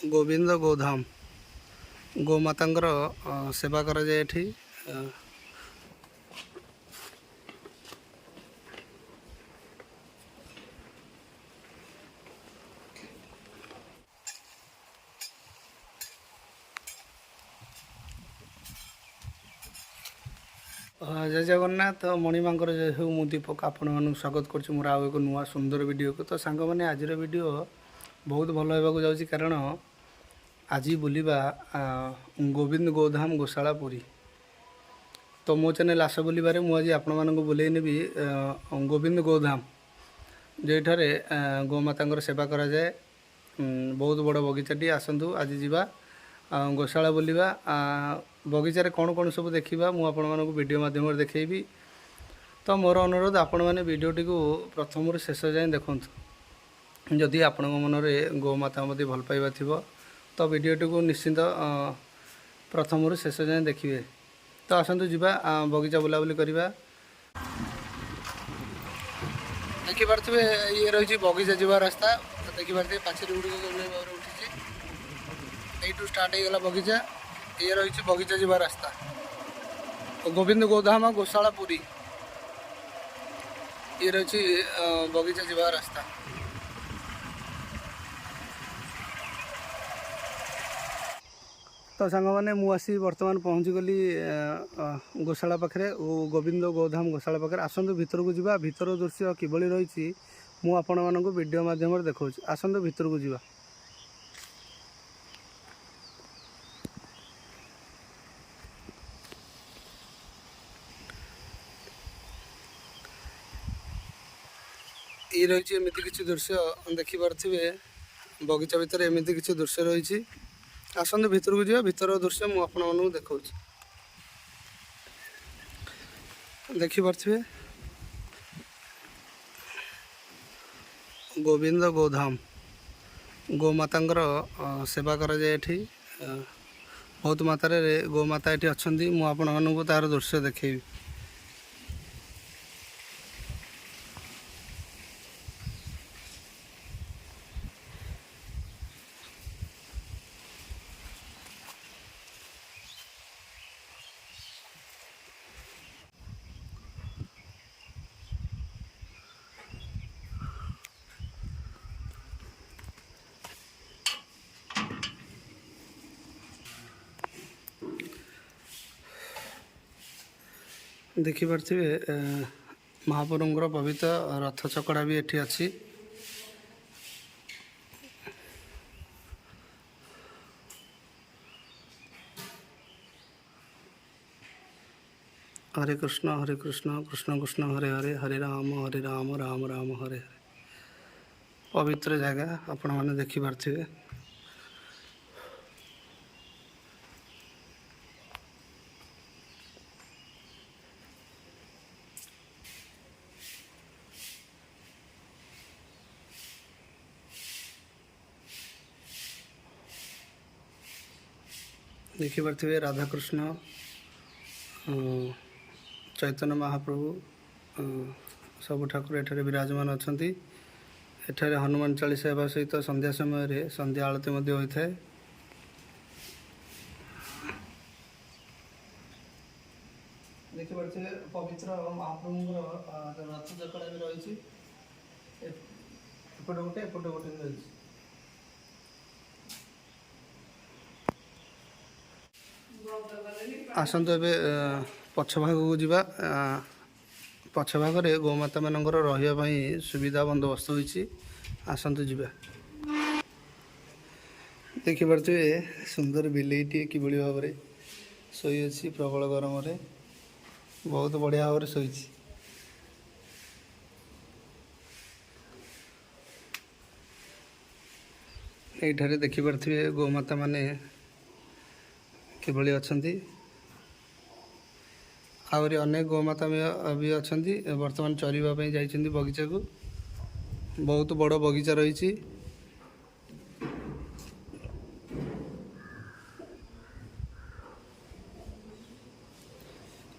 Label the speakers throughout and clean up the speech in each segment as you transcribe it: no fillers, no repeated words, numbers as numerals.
Speaker 1: गोविंद गोधाम गोमातांकर सेवा कराए एठी। जय जगन्नाथ मणिमांकर जय हो। मु दीपक आपण मानक स्वागत करुँ मोर आउ एक नुआ सुंदर वीडियो को। तो सांग मैंने आज वीडियो बहुत भल होगा जाऊँगी कारण आज बुलवा गोविंद गोधाम गोशाला पुरी। तो मो चैनल आस बुलबारे मुझे आपण मानक बुले नेबी गोविंद गोधाम जेठारे गोमाता सेवा कराए। बहुत बड़ बगीचाटी आसतु आज जीवा गोशाला बुलवा। बगीचारे कौन कौन सब देखा मुझे वीडियो माध्यम देखी। तो मोर अनुरोध आपण मैंने वीडियोटी को प्रथम शेष जाए देखु। जदि आपण मनरे गोमाता मध्य भल पाइबा थी तो वीडियोटी को निश्चिंत प्रथम शेष जाए देखिए। तो आसतु जीवा बगीचा बुलाबुली करवा। देखिपे ये रही बगीचा जीवा रास्ता। देखिपे पाचेरी गुड़िक उठी यू स्टार्ट होगा बगीचा। ये रही बगीचा जीवा रास्ता गोविंद गोधाम गोशाला पुरी। ये रही बगीचा जीवा रास्ता। तो सांग मैंने मुझे बर्तमान पहुँची गली गोशाला पाखे गोविंद गोधाम गोशाला पाखे। आसतु भितर को जीवा। भितर दृश्य किभली रही मुझे वीडियो माध्यम देखा। आसतु भितर को जीवा। ये रही एमती किसी दृश्य देखिपे बगीचा भितर एमती किसी दृश्य रही। आसतु भितर को जावा। भितर दृश्य मुझे देखा। देखिपे गोविंद गोधाम गोमातांकर सेवा कराए एठी। बहुत मात्रा गोमाता ये अच्छा। मुझे तार दृश्य देखी। देखिपे महाप्रभुर पवित्र रथ चकड़ा भी एठी अच्छी। हरे कृष्ण कृष्ण कृष्ण हरे हरे हरे राम राम राम हरे हरे। पवित्र जगह आपण मैंने देखिपे। देखिपे राधाकृष्ण चैतन्य महाप्रभु सब ठाकुर एठारे विराजमान अच्छा। एठारे हनुमान चालीसा होगा सहित संध्या समय संध्या आलती होता है। देखिपे पवित्र महाप्रभुर रथ चकड़ा भी रही। एपटे गोटे एपटे गोटे रही। आसतु ए पछ भाग को जीवा। पछ भागरे गोमाता मानकर रही सुविधा बंदोबस्त होती। आसतु जीवा। देखिपे सुंदर बिलेईटी किभली भाव में शोई अच्छी। प्रबल गरम बहुत बढ़िया भाव में शोई। ये देखिपे गोमाता माने किभली अच्छा। आहरी अनेक गोमाता भी अच्छा। बर्तमान चरवाई जाइए बगीचा को। बहुत बड़ बगीचा रही।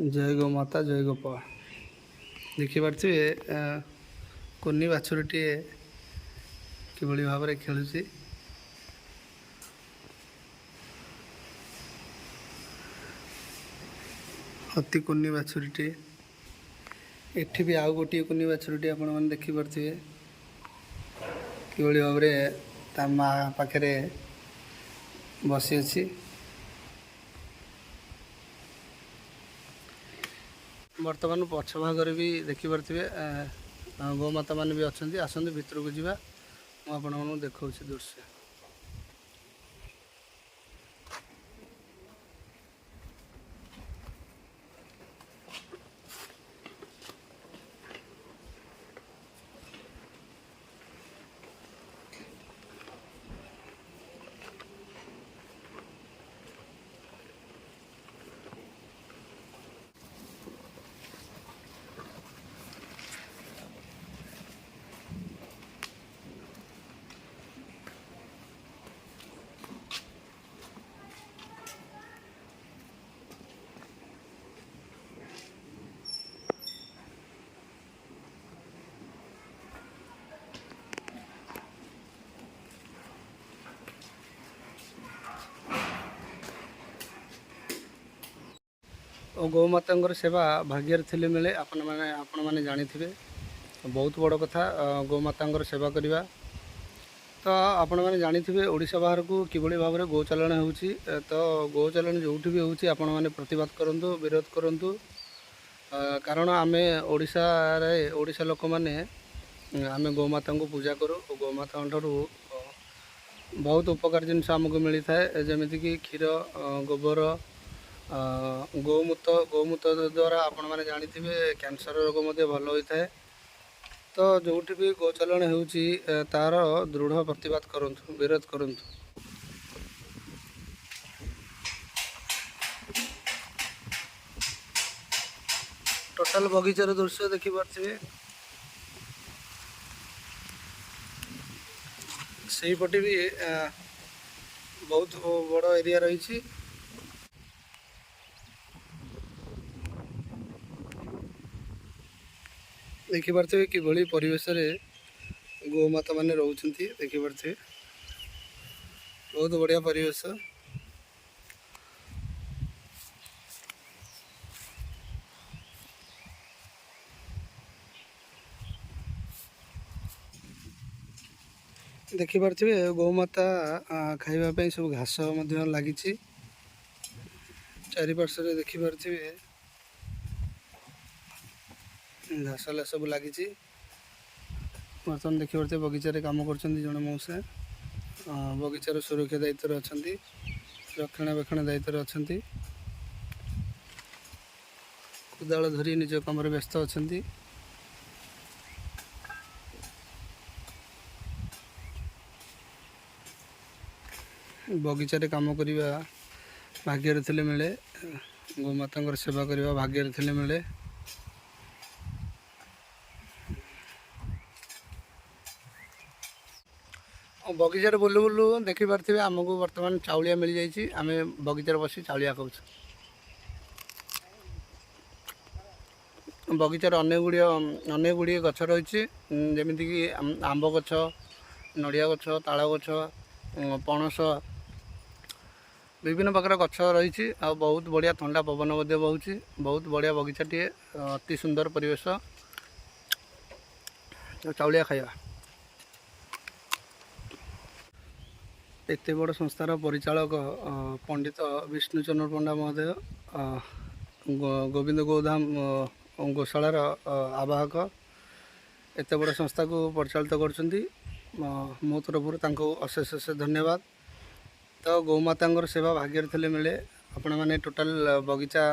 Speaker 1: जय गौ माता जय गोपाल। देखिपे कुन्नी बाछुरीटे किभली भाव में खेलुची। ଅତି କୁନି ବାଛୁରୀଟି। ଏଠି ବି ଆଉ ଗୋଟିଏ କୁନି ବାଛୁରୀଟି ଆପଣମାନେ ଦେଖିପାରୁଥିବେ କିଭଳି ଭାବରେ ତା ମା ପାଖରେ ବସିଅଛି। ବର୍ତ୍ତମାନ ପଛ ଭାଗରେ ବି ଦେଖିପାରୁଥିବେ ଗୋମାତା ମାନେ ବି ଅଛନ୍ତି। ଆସନ୍ତୁ ଭିତରକୁ ଯିବା, ମୁଁ ଆପଣମାନଙ୍କୁ ଦେଖାଉଛି ଦୃଶ୍ୟ। ଓ ଗୋମାତାଙ୍କର ସେବା ଭାଗ୍ୟରେ ଥିଲେ ମିଳେ। ଆପଣମାନେ ଜାଣିଥିବେ, ବହୁତ ବଡ଼ କଥା ଗୋମାତାଙ୍କର ସେବା କରିବା। ତ ଆପଣମାନେ ଜାଣିଥିବେ ଓଡ଼ିଶା ବାହାରକୁ କିଭଳି ଭାବରେ ଗୋଚାଲାଣ ହେଉଛି। ତ ଗୋଚାଲାଣ ଯେଉଁଠି ବି ହେଉଛି ଆପଣମାନେ ପ୍ରତିବାଦ କରନ୍ତୁ, ବିରୋଧ କରନ୍ତୁ। କାରଣ ଆମେ ଓଡ଼ିଶା ଲୋକମାନେ ଆମେ ଗୋମାତାଙ୍କୁ ପୂଜା କରୁ ଓ ଗୋମାତାଙ୍କ ଠାରୁ ବହୁତ ଉପକାର ଜିନିଷ ଆମକୁ ମିଳିଥାଏ, ଯେମିତିକି କ୍ଷୀର, ଗୋବର, ଗୋମୂତ୍ର ଦ୍ୱାରା ଆପଣମାନେ ଜାଣିଥିବେ କ୍ୟାନ୍ସର ରୋଗ ମଧ୍ୟ ଭଲ ହୋଇଥାଏ। ତ ଯେଉଁଠି ବି ଗୋଚାଲାଣ ହେଉଛି ତା'ର ଦୃଢ଼ ପ୍ରତିବାଦ କରନ୍ତୁ, ବିରୋଧ କରନ୍ତୁ। ଟୋଟାଲ ବଗିଚାର ଦୃଶ୍ୟ ଦେଖିପାରୁଥିବେ। ସେଇପଟେ ବି ବହୁତ ବଡ଼ ଏରିଆ ରହିଛି। ଦେଖିପାରୁଥିବେ କିଭଳି ପରିବେଶରେ ଗୋମାତା ମାନେ ରହୁଛନ୍ତି। ଦେଖିପାରୁଥିବେ ବହୁତ ବଢ଼ିଆ ପରିବେଶ। ଦେଖିପାରୁଥିବେ ଗୋମାତା ଖାଇବା ପାଇଁ ସବୁ ଘାସ ମଧ୍ୟ ଲାଗିଛି। ଚାରିପାର୍ଶ୍ୱରେ ଦେଖିପାରୁଥିବେ ଘାସ ସବୁ ଲାଗିଛି। ବର୍ତ୍ତମାନ ଦେଖିପାରୁଥିବେ ବଗିଚାରେ କାମ କରୁଛନ୍ତି ଜଣେ ମଉସା। ବଗିଚାର ସୁରକ୍ଷା ଦାୟିତ୍ୱରେ ଅଛନ୍ତି, ରକ୍ଷଣାବେକ୍ଷଣ ଦାୟିତ୍ୱରେ ଅଛନ୍ତି। କୋଦାଳ ଧରି ନିଜ କାମରେ ବ୍ୟସ୍ତ ଅଛନ୍ତି। ବଗିଚାରେ କାମ କରିବା ଭାଗ୍ୟରେ ଥିଲେ ମିଳେ। ଗୋମାତାଙ୍କର ସେବା କରିବା ଭାଗ୍ୟରେ ଥିଲେ ମିଳେ। ବଗିଚାରେ ବୁଲୁ ବୁଲୁ ଦେଖିପାରୁଥିବେ ଆମକୁ ବର୍ତ୍ତମାନ ଚାଉଳିଆ ମିଳିଯାଇଛି। ଆମେ ବଗିଚାରେ ବସି ଚାଉଳିଆ ଖାଉଛୁ। ବଗିଚାରେ ଅନେକ ଗୁଡ଼ିଏ ଗଛ ରହିଛି, ଯେମିତିକି ଆମ୍ବ ଗଛ, ନଡ଼ିଆ ଗଛ, ତାଳ ଗଛ, ପଣସ, ବିଭିନ୍ନ ପ୍ରକାର ଗଛ ରହିଛି। ଆଉ ବହୁତ ବଢ଼ିଆ ଥଣ୍ଡା ପବନ ମଧ୍ୟ ବହୁଛି। ବହୁତ ବଢ଼ିଆ ବଗିଚାଟିଏ, ଅତି ସୁନ୍ଦର ପରିବେଶ। ଚାଉଳିଆ ଖାଇବା। ଏତେ ବଡ଼ ସଂସ୍ଥାର ପରିଚାଳକ ପଣ୍ଡିତ ବିଷ୍ଣୁଚନ୍ଦ୍ର ପଣ୍ଡା ମହୋଦୟ, ଗୋବିନ୍ଦ ଗୋଧାମ ଗୋଶାଳାର ଆବାହକ, ଏତେ ବଡ଼ ସଂସ୍ଥାକୁ ପରିଚାଳିତ କରୁଛନ୍ତି। ମୋ ତରଫରୁ ତାଙ୍କୁ ଅଶେଷ ଧନ୍ୟବାଦ। ତ ଗୋମାତାଙ୍କର ସେବା ଭାଗ୍ୟରେ ଥିଲେ ମିଳେ। ଆପଣମାନେ ଟୋଟାଲ ବଗିଚା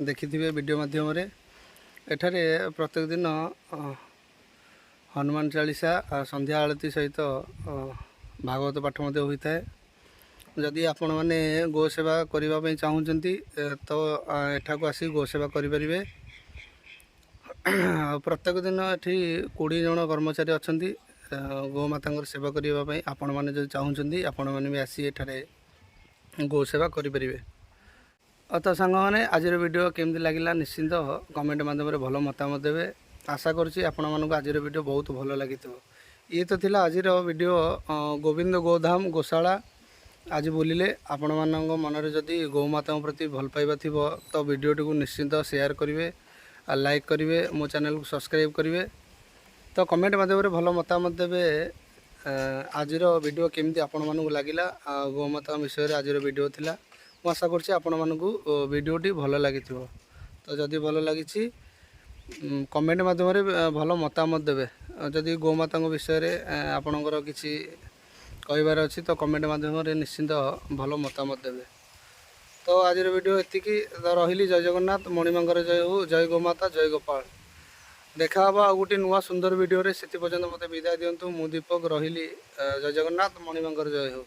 Speaker 1: ଦେଖିଥିବେ ଭିଡ଼ିଓ ମାଧ୍ୟମରେ। ଏଠାରେ ପ୍ରତ୍ୟେକ ଦିନ ହନୁମାନ ଚାଳିଶା, ସନ୍ଧ୍ୟା ଆଳତି ସହିତ ଭାଗବତ ପାଠ ମଧ୍ୟ ହୋଇଥାଏ। ଯଦି ଆପଣମାନେ ଗୋ ସେବା କରିବା ପାଇଁ ଚାହୁଁଛନ୍ତି ତ ଏଠାକୁ ଆସି ଗୋ ସେବା କରିପାରିବେ। ଆଉ ପ୍ରତ୍ୟେକ ଦିନ ଏଠି 20 ଜଣ କର୍ମଚାରୀ ଅଛନ୍ତି ଗୋମାତାଙ୍କର ସେବା କରିବା ପାଇଁ। ଆପଣମାନେ ଯଦି ଚାହୁଁଛନ୍ତି ଆପଣମାନେ ବି ଆସି ଏଠାରେ ଗୋ ସେବା କରିପାରିବେ। ତ ସାଙ୍ଗମାନେ ଆଜିର ଭିଡ଼ିଓ କେମିତି ଲାଗିଲା ନିଶ୍ଚିନ୍ତ କମେଣ୍ଟ ମାଧ୍ୟମରେ ଭଲ ମତାମତ ଦେବେ। ଆଶା କରୁଛି ଆପଣମାନଙ୍କୁ ଆଜିର ଭିଡ଼ିଓ ବହୁତ ଭଲ ଲାଗିଥିବ। ଇଏ ତ ଥିଲା ଆଜିର ଭିଡ଼ିଓ ଗୋବିନ୍ଦ ଗୋଧାମ ଗୋଶାଳା आज बोलिले आपण मानक मनरे जदि गौमाता प्रति भल पाइबा थिबो तो वीडियोटी को निश्चिंत शेयर करेंगे और लाइक करेंगे मो चैनल को सब्सक्राइब करेंगे तो कमेंट माध्यम भल मतामत देवे आज वीडियो केमती आपण मानक लगिला गौमाता विषय आज वीडियो थिला मु आशा करछि आपण मानक वीडियोटी भल लगी तो जदि भल लगी कमेंट माध्यम भल मतामत देवे जदि गौमाता विषय आपणकर किसी कहबार अच्छी तो कमेंट माध्यम निश्चिंत भल मतामत देवे तो आज वीडियो एति रही जय जगन्नाथ मणिमांगर जय हो जय गौमाता जय गोपाल देखा आ गोटे नुआ सुंदर वीडियो से पर्यंत मत विदाय दिंतु मु दीपक रही जय जगन्नाथ मणिमांगर जय हो।